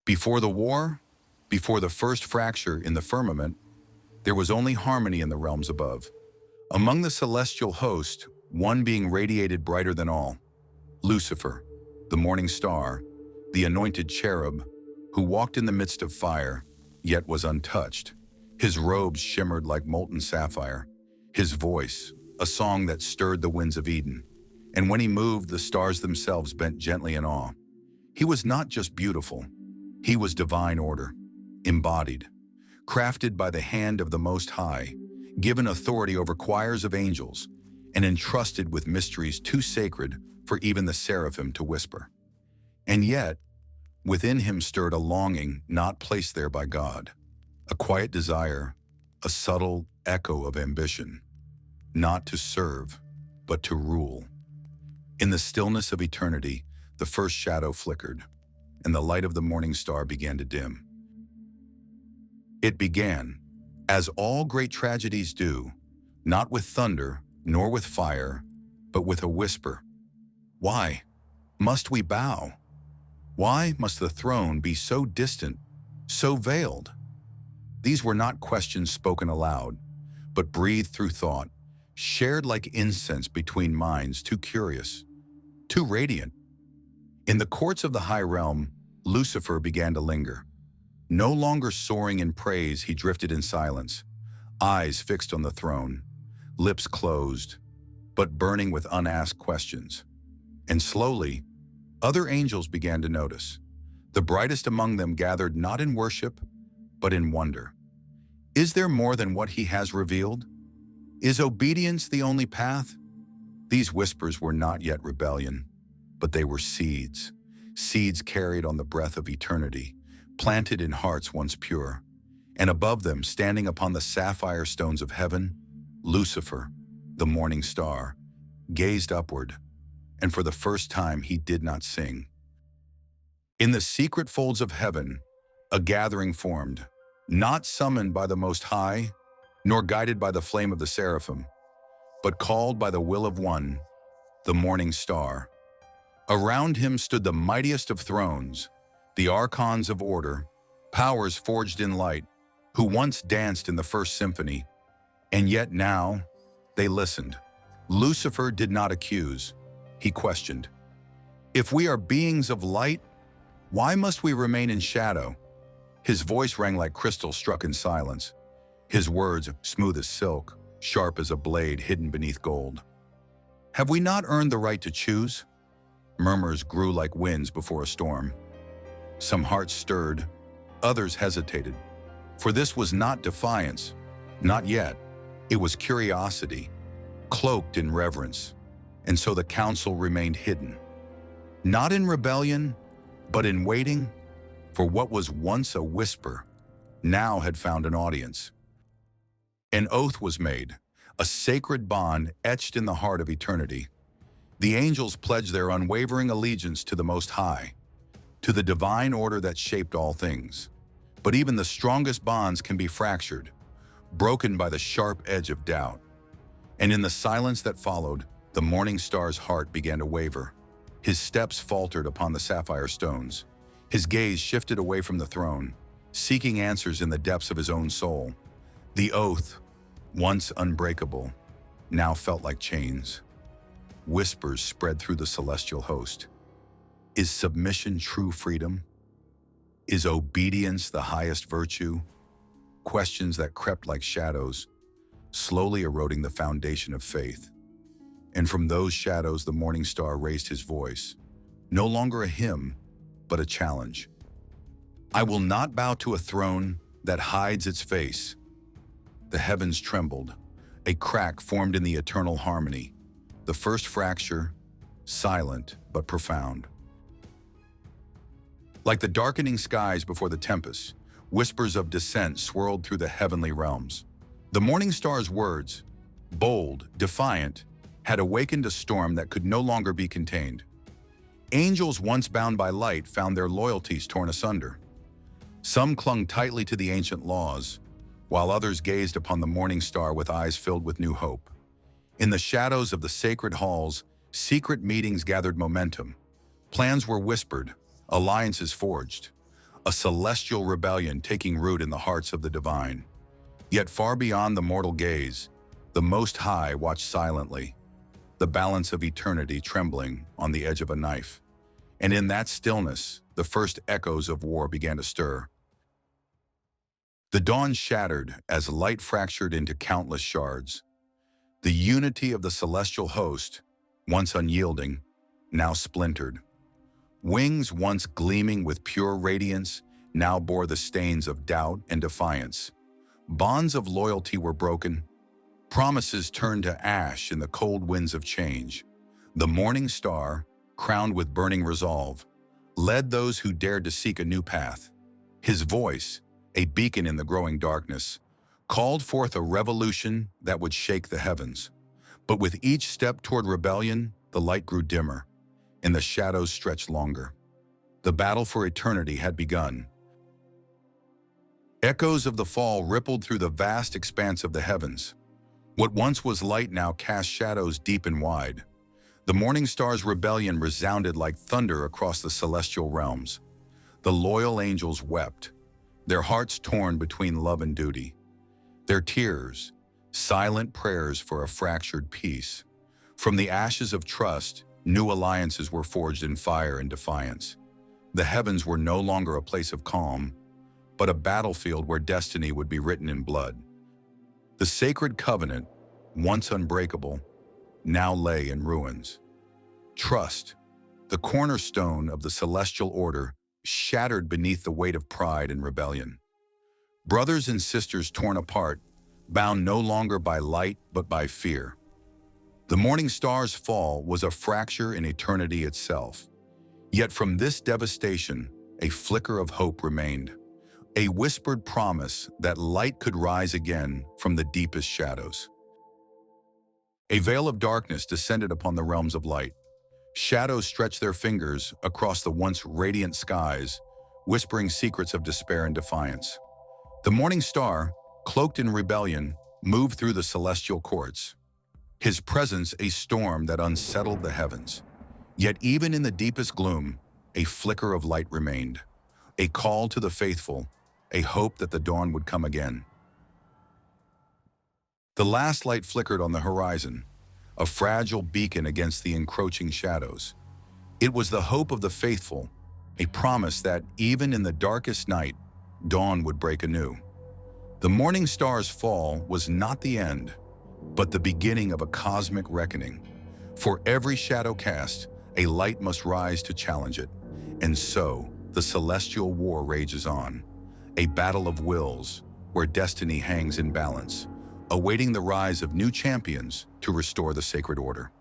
Before the war, before the first fracture in the firmament, there was only harmony in the realms above. Among the celestial host, one being radiated brighter than all, Lucifer, the morning star, the anointed cherub, who walked in the midst of fire, yet was untouched. His robes shimmered like molten sapphire, his voice, a song that stirred the winds of Eden. And when he moved, the stars themselves bent gently in awe. He was not just beautiful, he was divine order, embodied, crafted by the hand of the Most High, given authority over choirs of angels, and entrusted with mysteries too sacred for even the seraphim to whisper. And yet, within him stirred a longing not placed there by God, a quiet desire, a subtle echo of ambition, not to serve, but to rule. In the stillness of eternity, the first shadow flickered, and the light of the morning star began to dim. It began, as all great tragedies do, not with thunder, nor with fire, but with a whisper. Why must we bow? Why must the throne be so distant, so veiled? These were not questions spoken aloud, but breathed through thought, shared like incense between minds too curious, too radiant. In the courts of the high realm, Lucifer began to linger. No longer soaring in praise, he drifted in silence, eyes fixed on the throne, lips closed, but burning with unasked questions. And slowly, other angels began to notice. The brightest among them gathered not in worship, but in wonder. Is there more than what he has revealed? Is obedience the only path? These whispers were not yet rebellion, but they were seeds, seeds carried on the breath of eternity, planted in hearts once pure. And above them, standing upon the sapphire stones of heaven, Lucifer, the morning star, gazed upward, and for the first time he did not sing. In the secret folds of heaven, a gathering formed, not summoned by the Most High, nor guided by the flame of the seraphim, but called by the will of one, the morning star. Around him stood the mightiest of thrones, the archons of order, powers forged in light, who once danced in the first symphony, and yet now they listened. Lucifer did not accuse, he questioned. If we are beings of light, why must we remain in shadow? His voice rang like crystal struck in silence, his words smooth as silk, sharp as a blade hidden beneath gold. Have we not earned the right to choose? Murmurs grew like winds before a storm. Some hearts stirred, others hesitated. For this was not defiance, not yet. It was curiosity, cloaked in reverence. And so the council remained hidden. Not in rebellion, but in waiting, for what was once a whisper, now had found an audience. An oath was made, a sacred bond etched in the heart of eternity. The angels pledged their unwavering allegiance to the Most High, to the divine order that shaped all things. But even the strongest bonds can be fractured, broken by the sharp edge of doubt. And in the silence that followed, the morning star's heart began to waver. His steps faltered upon the sapphire stones. His gaze shifted away from the throne, seeking answers in the depths of his own soul. The oath, once unbreakable, now felt like chains. Whispers spread through the celestial host. Is submission true freedom? Is obedience the highest virtue? Questions that crept like shadows, slowly eroding the foundation of faith. And from those shadows, the morning star raised his voice, no longer a hymn, but a challenge. I will not bow to a throne that hides its face. The heavens trembled. A crack formed in the eternal harmony. The first fracture, silent but profound. Like the darkening skies before the tempest, whispers of dissent swirled through the heavenly realms. The morning star's words, bold, defiant, had awakened a storm that could no longer be contained. Angels once bound by light found their loyalties torn asunder. Some clung tightly to the ancient laws, while others gazed upon the morning star with eyes filled with new hope. In the shadows of the sacred halls, secret meetings gathered momentum. Plans were whispered, alliances forged. a celestial rebellion taking root in the hearts of the divine. Yet far beyond the mortal gaze, the Most High watched silently, the balance of eternity trembling on the edge of a knife. And in that stillness, the first echoes of war began to stir. The dawn shattered as light fractured into countless shards. The unity of the celestial host, once unyielding, now splintered. Wings once gleaming with pure radiance now bore the stains of doubt and defiance. Bonds of loyalty were broken. Promises turned to ash in the cold winds of change. The morning star, crowned with burning resolve, led those who dared to seek a new path. His voice, a beacon in the growing darkness, called forth a revolution that would shake the heavens. But with each step toward rebellion, the light grew dimmer, and the shadows stretched longer. The battle for eternity had begun. Echoes of the fall rippled through the vast expanse of the heavens. What once was light now cast shadows deep and wide. The morning star's rebellion resounded like thunder across the celestial realms. The loyal angels wept, their hearts torn between love and duty. Their tears, silent prayers for a fractured peace. From the ashes of trust, new alliances were forged in fire and defiance. The heavens were no longer a place of calm, but a battlefield where destiny would be written in blood. The sacred covenant, once unbreakable, now lay in ruins. Trust, the cornerstone of the celestial order, shattered beneath the weight of pride and rebellion. Brothers and sisters torn apart, bound no longer by light but by fear. The morning star's fall was a fracture in eternity itself. Yet from this devastation, a flicker of hope remained, a whispered promise that light could rise again from the deepest shadows. A veil of darkness descended upon the realms of light. Shadows stretched their fingers across the once radiant skies, whispering secrets of despair and defiance. The morning star, cloaked in rebellion, moved through the celestial courts, his presence a storm that unsettled the heavens. Yet even in the deepest gloom, a flicker of light remained, a call to the faithful, a hope that the dawn would come again. The last light flickered on the horizon, a fragile beacon against the encroaching shadows. It was the hope of the faithful, a promise that, even in the darkest night, dawn would break anew. The morning star's fall was not the end, but the beginning of a cosmic reckoning. For every shadow cast, a light must rise to challenge it. And so, the celestial war rages on, a battle of wills where destiny hangs in balance, awaiting the rise of new champions to restore the sacred order.